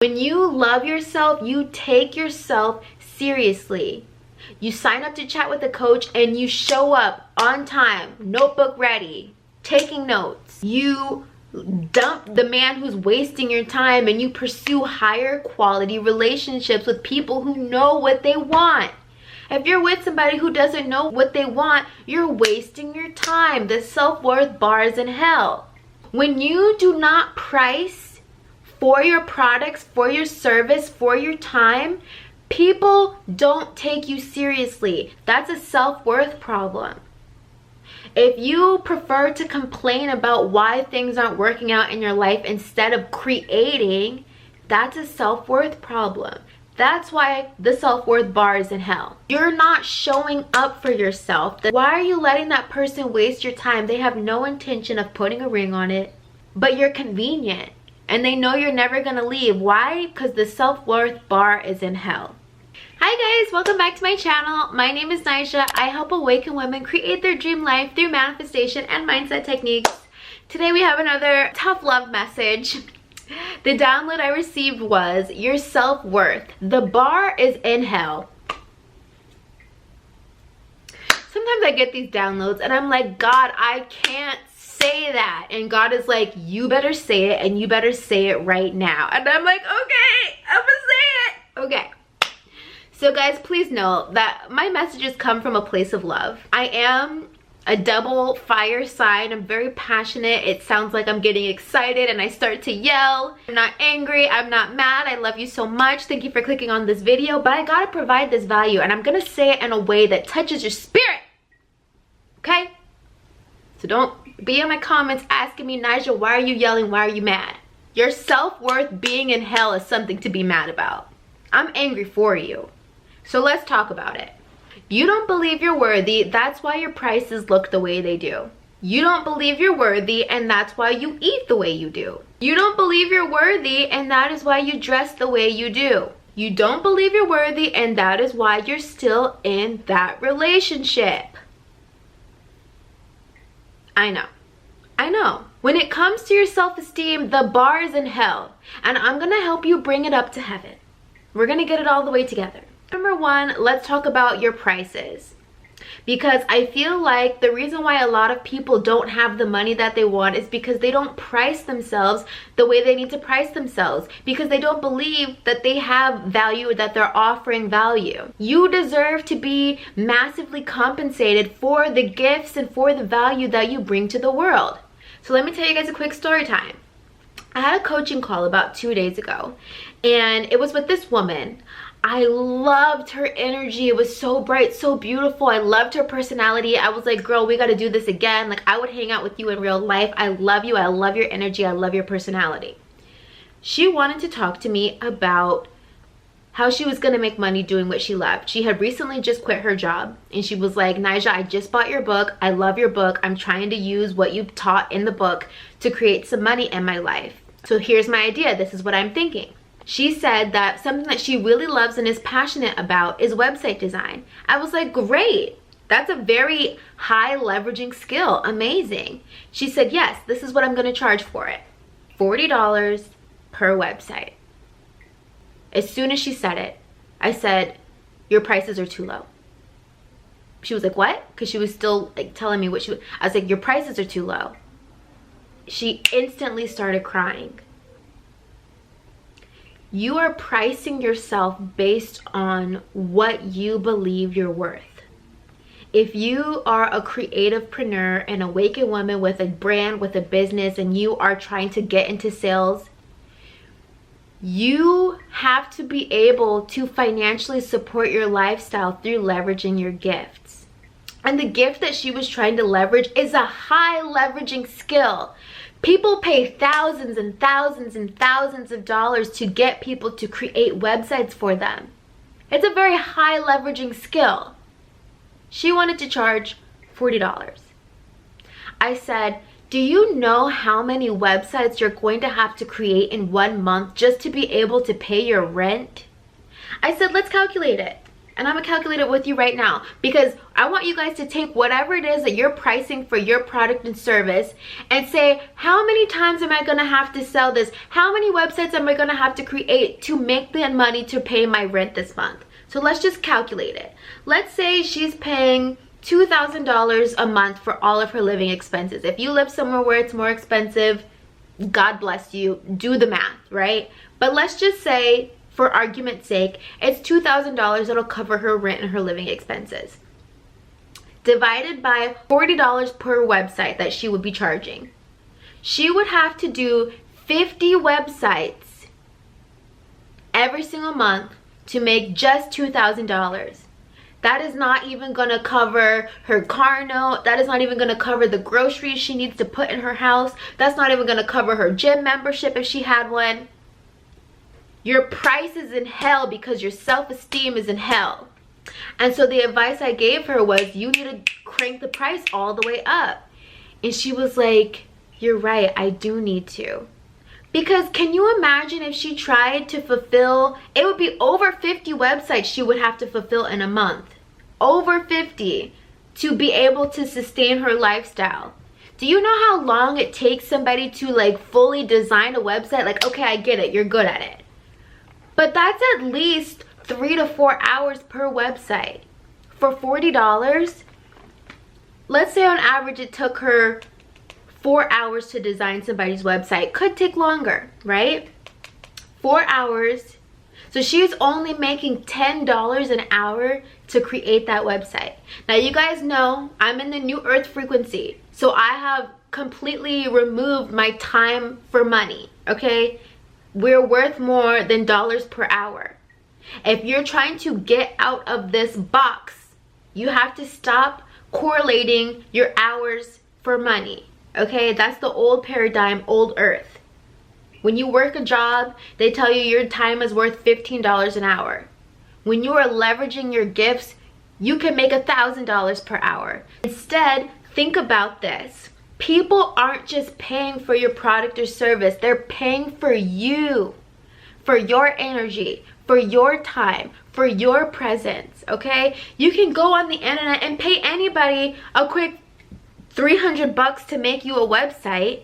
When you love yourself, you take yourself seriously. You sign up to chat with a coach and you show up on time, notebook ready, taking notes. You dump the man who's wasting your time and you pursue higher quality relationships with people who know what they want. If you're with somebody who doesn't know what they want, you're wasting your time. The self-worth bar is in hell. When you do not price for your products, for your service, for your time, people don't take you seriously. That's a self-worth problem. If you prefer to complain about why things aren't working out in your life instead of creating, that's a self-worth problem. That's why the self-worth bar is in hell. You're not showing up for yourself. Why are you letting that person waste your time? They have no intention of putting a ring on it, but you're convenient and they know you're never gonna leave. Why? Because the self-worth bar is in hell. Hi guys, welcome back to my channel. My name is Nija. I help awakened women create their dream life through manifestation and mindset techniques. Today we have another tough love message. The download I received was your self-worth. The bar is in hell. Sometimes I get these downloads and I'm like, God, I can't say that. And God is like, you better say it and you better say it right now. And I'm like, okay, I'm gonna say it. Okay. So guys, please know that my messages come from a place of love. I am a double fire sign. I'm very passionate. It sounds like I'm getting excited and I start to yell. I'm not angry. I'm not mad. I love you so much. Thank you for clicking on this video. But I gotta provide this value and I'm gonna say it in a way that touches your spirit. Okay? So don't be in my comments asking me, Nija, why are you yelling? Why are you mad? Your self-worth being in hell is something to be mad about. I'm angry for you. So let's talk about it. You don't believe you're worthy, that's why your prices look the way they do. You don't believe you're worthy, and that's why you eat the way you do. You don't believe you're worthy, and that is why you dress the way you do. You don't believe you're worthy, and that is why you're still in that relationship. I know. I know. When it comes to your self-esteem, the bar is in hell, and I'm gonna help you bring it up to heaven. We're gonna get it all the way together. Number one, let's talk about your prices. Because I feel like the reason why a lot of people don't have the money that they want is because they don't price themselves the way they need to price themselves. Because they don't believe that they have value, that they're offering value. You deserve to be massively compensated for the gifts and for the value that you bring to the world. So let me tell you guys a quick story time. I had a coaching call about 2 days ago and it was with this woman. I loved her energy. It was so bright, so beautiful. I loved her personality. I was like, girl, we got to do this again. Like, I would hang out with you in real life. I love you. I love your energy. I love your personality. She wanted to talk to me about how she was going to make money doing what she loved. She had recently just quit her job and she was like, Nija, I just bought your book. I love your book. I'm trying to use what you taught in the book to create some money in my life. So here's my idea. This is what I'm thinking. She said that something that she really loves and is passionate about is website design. I was like, great. That's a very high leveraging skill. Amazing. She said, yes, this is what I'm going to charge for it. $40 per website. As soon as she said it, I said, your prices are too low. She was like, what? Because she was still like telling me what I was like, your prices are too low. She instantly started crying. You are pricing yourself based on what you believe you're worth. If you are a creativepreneur, an awakened woman with a brand, with a business, and you are trying to get into sales, you have to be able to financially support your lifestyle through leveraging your gifts. And the gift that she was trying to leverage is a high leveraging skill. People pay thousands and thousands and thousands of dollars to get people to create websites for them. It's a very high leveraging skill. She wanted to charge $40. I said, do you know how many websites you're going to have to create in 1 month just to be able to pay your rent? I said, let's calculate it. And I'm gonna calculate it with you right now, because I want you guys to take whatever it is that you're pricing for your product and service and say, how many times am I gonna have to sell this? How many websites am I gonna have to create to make the money to pay my rent this month? So let's just calculate it. Let's say she's paying $2,000 a month for all of her living expenses. If you live somewhere where it's more expensive, God bless you, do the math, right? But let's just say, for argument's sake, it's $2,000 that'll cover her rent and her living expenses. Divided by $40 per website that she would be charging. She would have to do 50 websites every single month to make just $2,000. That is not even gonna cover her car note. That is not even gonna cover the groceries she needs to put in her house. That's not even gonna cover her gym membership if she had one. Your price is in hell because your self-esteem is in hell. And so the advice I gave her was, you need to crank the price all the way up. And she was like, you're right, I do need to. Because can you imagine if she tried to fulfill, it would be over 50 websites she would have to fulfill in a month. Over 50 to be able to sustain her lifestyle. Do you know how long it takes somebody to like fully design a website? Like, okay, I get it, you're good at it. But that's at least 3 to 4 hours per website. For $40, let's say on average it took her 4 hours to design somebody's website. Could take longer, right? 4 hours. So she's only making $10 an hour to create that website. Now you guys know I'm in the new earth frequency. So I have completely removed my time for money, okay? We're worth more than dollars per hour. If you're trying to get out of this box, you have to stop correlating your hours for money. Okay, that's the old paradigm, old earth. When you work a job, they tell you your time is worth $15 an hour. When you are leveraging your gifts, you can make $1,000 per hour. Instead, think about this. People aren't just paying for your product or service, they're paying for you, for your energy, for your time, for your presence, okay? You can go on the internet and pay anybody a quick $300 to make you a website,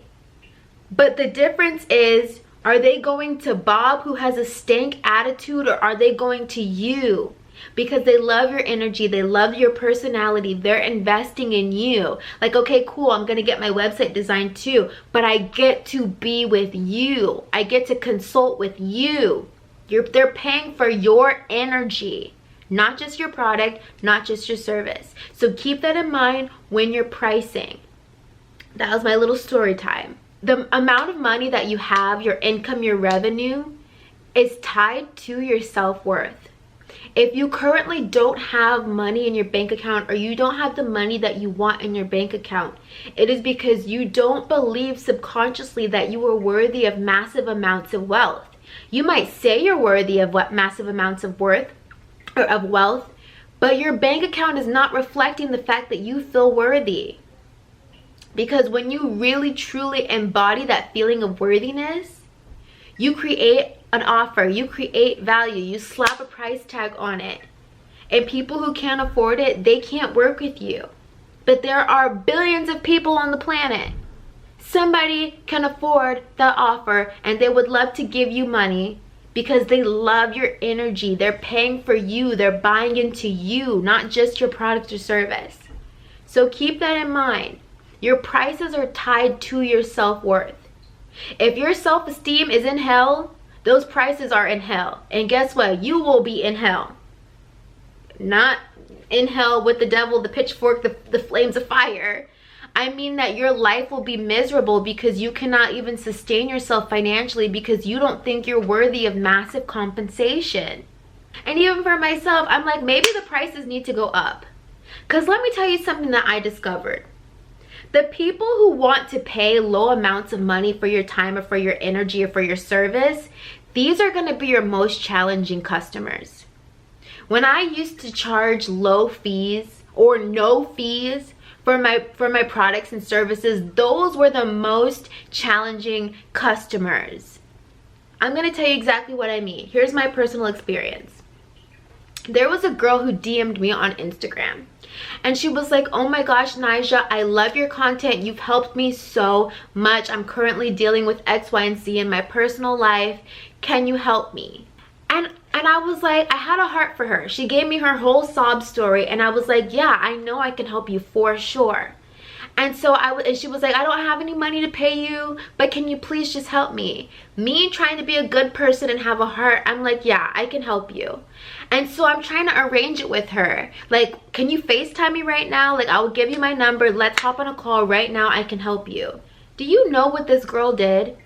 but the difference is, are they going to Bob who has a stank attitude, or are they going to you? Because they love your energy, they love your personality, they're investing in you. Like, okay, cool, I'm gonna get my website designed too, but I get to be with you. I get to consult with you. They're paying for your energy, not just your product, not just your service. So keep that in mind when you're pricing. That was my little story time. The amount of money that you have, your income, your revenue, is tied to your self-worth. If you currently don't have money in your bank account, or you don't have the money that you want in your bank account, it is because you don't believe subconsciously that you are worthy of massive amounts of wealth. You might say you're worthy of massive amounts of worth or of wealth, but your bank account is not reflecting the fact that you feel worthy. Because when you really truly embody that feeling of worthiness, you create an offer, you create value, you slap a price tag on it. And people who can't afford it, they can't work with you. But there are billions of people on the planet. Somebody can afford that offer and they would love to give you money because they love your energy. They're paying for you, they're buying into you, not just your product or service. So keep that in mind. Your prices are tied to your self-worth. If your self-esteem is in hell, those prices are in hell. And guess what? You will be in hell. Not in hell with the devil, the pitchfork, the flames of fire. I mean that your life will be miserable because you cannot even sustain yourself financially because you don't think you're worthy of massive compensation. And even for myself, I'm like, maybe the prices need to go up. Because let me tell you something that I discovered. The people who want to pay low amounts of money for your time or for your energy or for your service, these are going to be your most challenging customers. When I used to charge low fees or no fees for my products and services, those were the most challenging customers. I'm going to tell you exactly what I mean. Here's my personal experience. There was a girl who DM'd me on Instagram. And she was like, oh my gosh, Nija, I love your content. You've helped me so much. I'm currently dealing with X, Y, and Z in my personal life. Can you help me? And I was like, I had a heart for her. She gave me her whole sob story. And I was like, yeah, I know I can help you for sure. And so she was like, I don't have any money to pay you, but can you please just help me? Me trying to be a good person and have a heart, I'm like, yeah, I can help you. And so I'm trying to arrange it with her. Like, can you FaceTime me right now? Like, I will give you my number. Let's hop on a call right now. I can help you. Do you know what this girl did?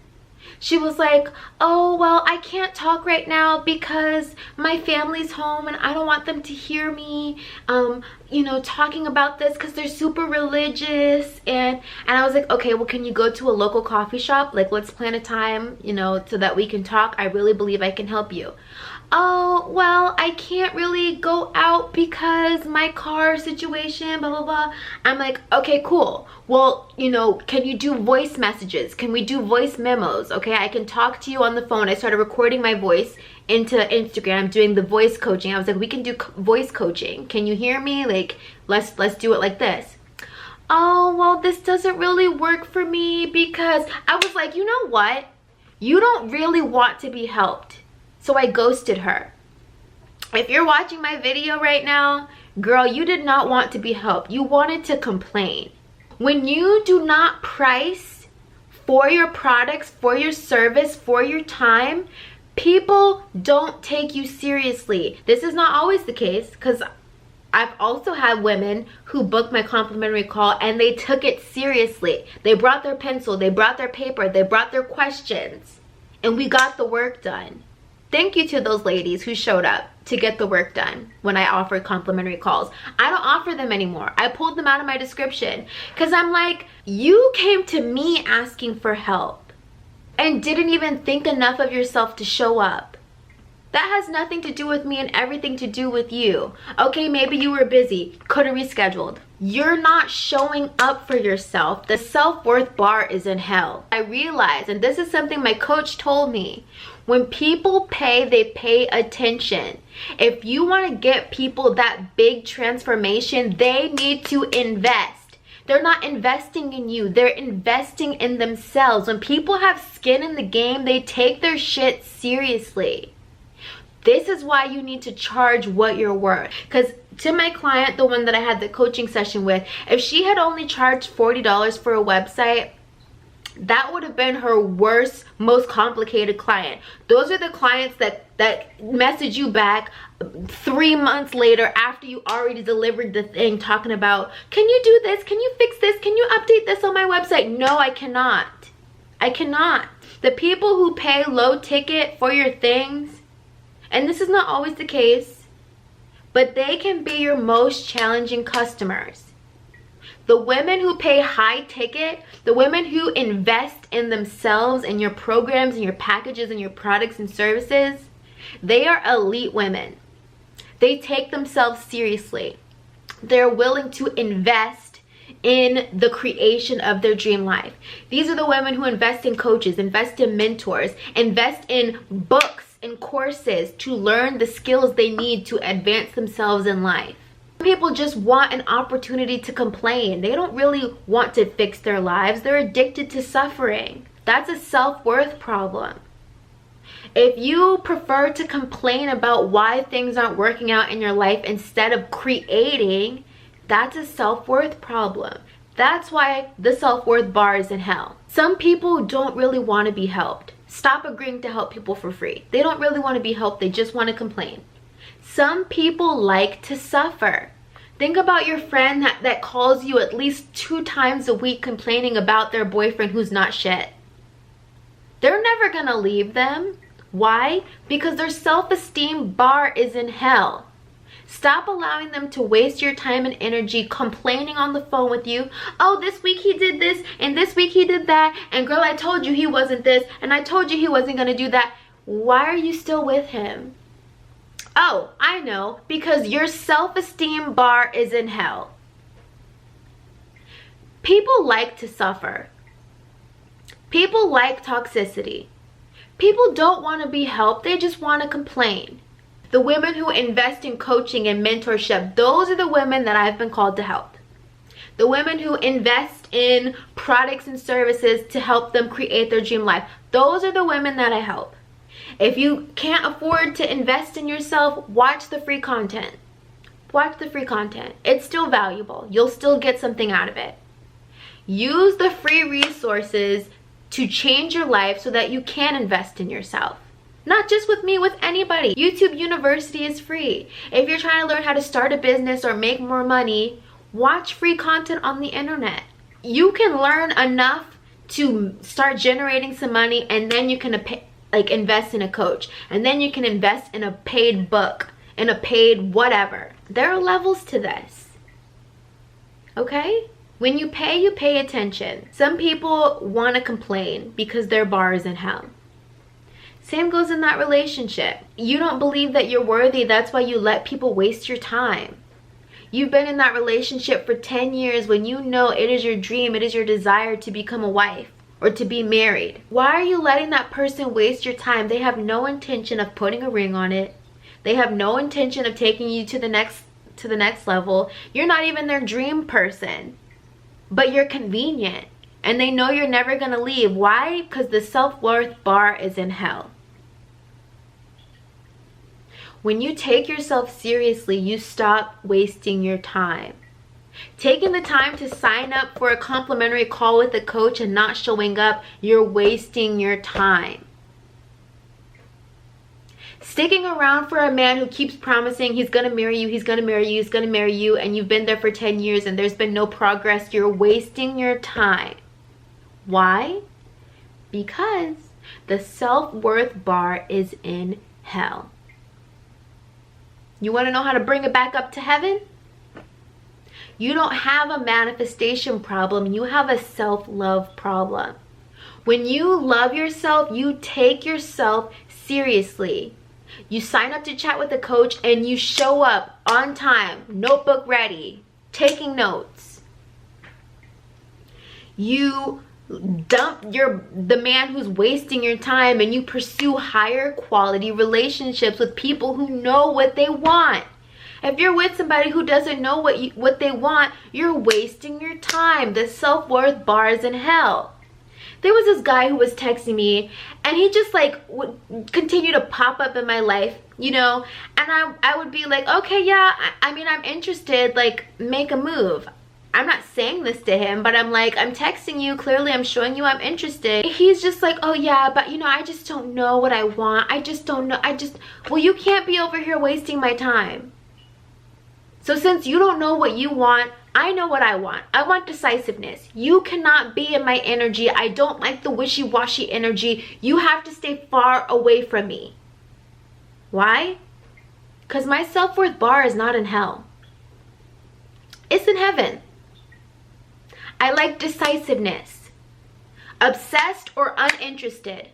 She was like, oh, well, I can't talk right now because my family's home and I don't want them to hear me, you know, talking about this because they're super religious. And I was like, okay, well, can you go to a local coffee shop? Like, let's plan a time, you know, so that we can talk. I really believe I can help you. Oh, well, I can't really go out because my car situation, blah, blah, blah. I'm like, okay, cool. Well, you know, can you do voice messages? Can we do voice memos? Okay, I can talk to you on the phone. I started recording my voice into Instagram, doing the voice coaching. I was like, we can do voice coaching. Can you hear me? Like, let's do it like this. Oh, well, this doesn't really work for me because I was like, you know what? You don't really want to be helped. So I ghosted her. If you're watching my video right now, girl, you did not want to be helped. You wanted to complain. When you do not price for your products, for your service, for your time, people don't take you seriously. This is not always the case because I've also had women who booked my complimentary call and they took it seriously. They brought their pencil, they brought their paper, they brought their questions, and we got the work done. Thank you to those ladies who showed up to get the work done when I offered complimentary calls. I don't offer them anymore. I pulled them out of my description because I'm like, you came to me asking for help and didn't even think enough of yourself to show up. That has nothing to do with me and everything to do with you. Okay, maybe you were busy, could have rescheduled. You're not showing up for yourself. The self-worth bar is in hell. I realize, and this is something my coach told me, when people pay, they pay attention. If you want to get people that big transformation, they need to invest. They're not investing in you. They're investing in themselves. When people have skin in the game, they take their shit seriously. This is why you need to charge what you're worth. Because to my client, the one that I had the coaching session with, if she had only charged $40 for a website, that would have been her worst, most complicated client. Those are the clients that message you back 3 months later after you already delivered the thing, talking about, can you do this? Can you fix this? Can you update this on my website? No, I cannot. I cannot. The people who pay low ticket for your things, and this is not always the case, but they can be your most challenging customers. The women who pay high ticket, the women who invest in themselves and your programs and your packages and your products and services, they are elite women. They take themselves seriously. They're willing to invest in the creation of their dream life. These are the women who invest in coaches, invest in mentors, invest in books and courses to learn the skills they need to advance themselves in life. People just want an opportunity to complain. They don't really want to fix their lives. They're addicted to suffering. That's a self-worth problem. If you prefer to complain about why things aren't working out in your life instead of creating, that's a self-worth problem. That's why the self-worth bar is in hell. Some people don't really want to be helped. Stop agreeing to help people for free. They don't really want to be helped. They just want to complain. Some people like to suffer. Think about your friend that calls you at least 2 times a week complaining about their boyfriend who's not shit. They're never gonna leave them. Why? Because their self-esteem bar is in hell. Stop allowing them to waste your time and energy complaining on the phone with you. Oh, this week he did this, and this week he did that, and girl, I told you he wasn't this, and I told you he wasn't gonna do that. Why are you still with him? Oh, I know, because your self-esteem bar is in hell. People like to suffer. People like toxicity. People don't want to be helped, they just want to complain. The women who invest in coaching and mentorship, those are the women that I've been called to help. The women who invest in products and services to help them create their dream life, those are the women that I help. If you can't afford to invest in yourself, watch the free content. Watch the free content. It's still valuable. You'll still get something out of it. Use the free resources to change your life so that you can invest in yourself. Not just with me, with anybody. YouTube University is free. If you're trying to learn how to start a business or make more money, watch free content on the internet. You can learn enough to start generating some money, and then you can invest in a coach, and then you can invest in a paid book, in a paid whatever. There are levels to this. Okay? When you pay attention. Some people want to complain because their bar is in hell. Same goes in that relationship. You don't believe that you're worthy, that's why you let people waste your time. You've been in that relationship for 10 years when you know it is your dream, it is your desire to become a wife or to be married. Why are you letting that person waste your time? They have no intention of putting a ring on it. They have no intention of taking you to the next level. You're not even their dream person, but you're convenient. And they know you're never gonna leave. Why? Because the self-worth bar is in hell. When you take yourself seriously, you stop wasting your time. Taking the time to sign up for a complimentary call with a coach and not showing up, you're wasting your time. Sticking around for a man who keeps promising he's gonna marry you, he's gonna marry you, he's gonna marry you, and you've been there for 10 years and there's been no progress, you're wasting your time. Why? Because the self-worth bar is in hell. You want to know how to bring it back up to heaven? You don't have a manifestation problem. You have a self-love problem. When you love yourself, you take yourself seriously. You sign up to chat with a coach and you show up on time, notebook ready, taking notes. You dump the man who's wasting your time and you pursue higher quality relationships with people who know what they want. If you're with somebody who doesn't know what they want, you're wasting your time. The self-worth bar is in hell. There was this guy who was texting me and he just would continue to pop up in my life, you know, and I would be like, okay, yeah, I mean, I'm interested, make a move. I'm not saying this to him, but I'm like, I'm texting you, clearly I'm showing you I'm interested. He's just like, oh yeah, but you know, I just don't know what I want. I just don't know. Well, you can't be over here wasting my time. So since you don't know what you want, I know what I want. I want decisiveness. You cannot be in my energy. I don't like the wishy-washy energy. You have to stay far away from me. Why? Because my self-worth bar is not in hell. It's in heaven. I like decisiveness. Obsessed or uninterested.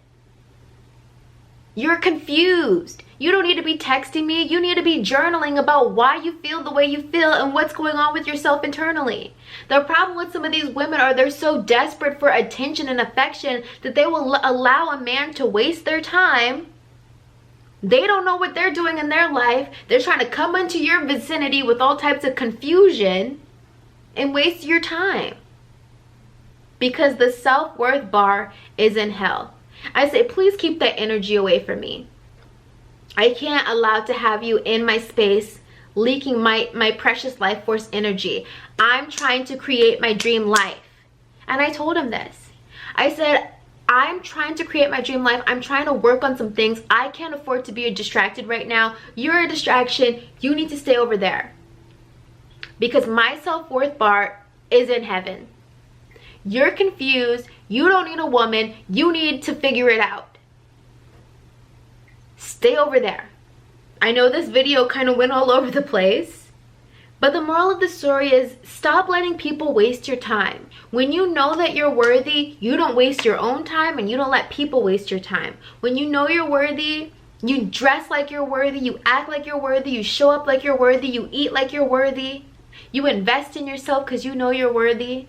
You're confused. You don't need to be texting me. You need to be journaling about why you feel the way you feel and what's going on with yourself internally. The problem with some of these women are they're so desperate for attention and affection that they will allow a man to waste their time. They don't know what they're doing in their life. They're trying to come into your vicinity with all types of confusion and waste your time. Because the self-worth bar is in hell. I say, please keep that energy away from me. I can't allow to have you in my space leaking my precious life force energy. I'm trying to create my dream life. And I told him this. I said, I'm trying to create my dream life. I'm trying to work on some things. I can't afford to be distracted right now. You're a distraction. You need to stay over there. Because my self-worth bar is in heaven. You're confused. You don't need a woman. You need to figure it out. Stay over there. I know this video kind of went all over the place, but the moral of the story is stop letting people waste your time. When you know that you're worthy, you don't waste your own time and you don't let people waste your time. When you know you're worthy, you dress like you're worthy, you act like you're worthy, you show up like you're worthy, you eat like you're worthy, you invest in yourself because you know you're worthy.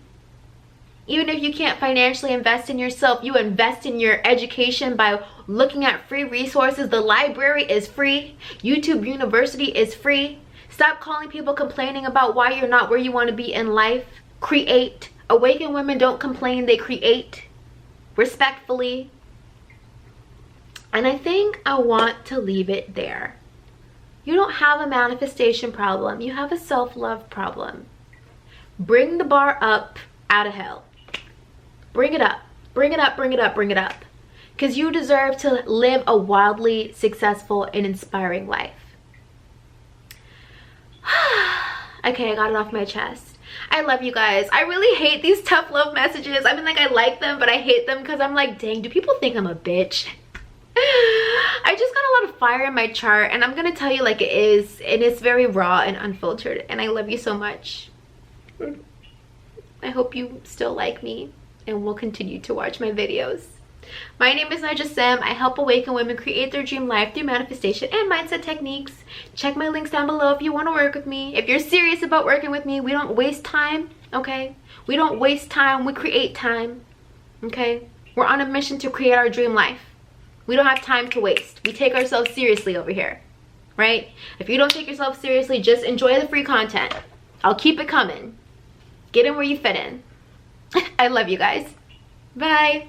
Even if you can't financially invest in yourself, you invest in your education by looking at free resources. The library is free. YouTube University is free. Stop calling people complaining about why you're not where you want to be in life. Create. Awakened women don't complain, they create respectfully. And I think I want to leave it there. You don't have a manifestation problem. You have a self-love problem. Bring the bar up out of hell. Bring it up. Bring it up, bring it up, bring it up. Because you deserve to live a wildly successful and inspiring life. Okay, I got it off my chest. I love you guys. I really hate these tough love messages. I mean, like, I like them, but I hate them because I'm like, dang, do people think I'm a bitch? I just got a lot of fire in my chart, and I'm gonna tell you like it is, and it's very raw and unfiltered, and I love you so much. I hope you still like me and will continue to watch my videos. My name is Nija Sym. I help awakened women create their dream life through manifestation and mindset techniques. Check my links down below if you want to work with me. If you're serious about working with me, we don't waste time, okay? We don't waste time, we create time, okay? We're on a mission to create our dream life. We don't have time to waste. We take ourselves seriously over here, right? If you don't take yourself seriously, just enjoy the free content. I'll keep it coming. Get in where you fit in. I love you guys. Bye.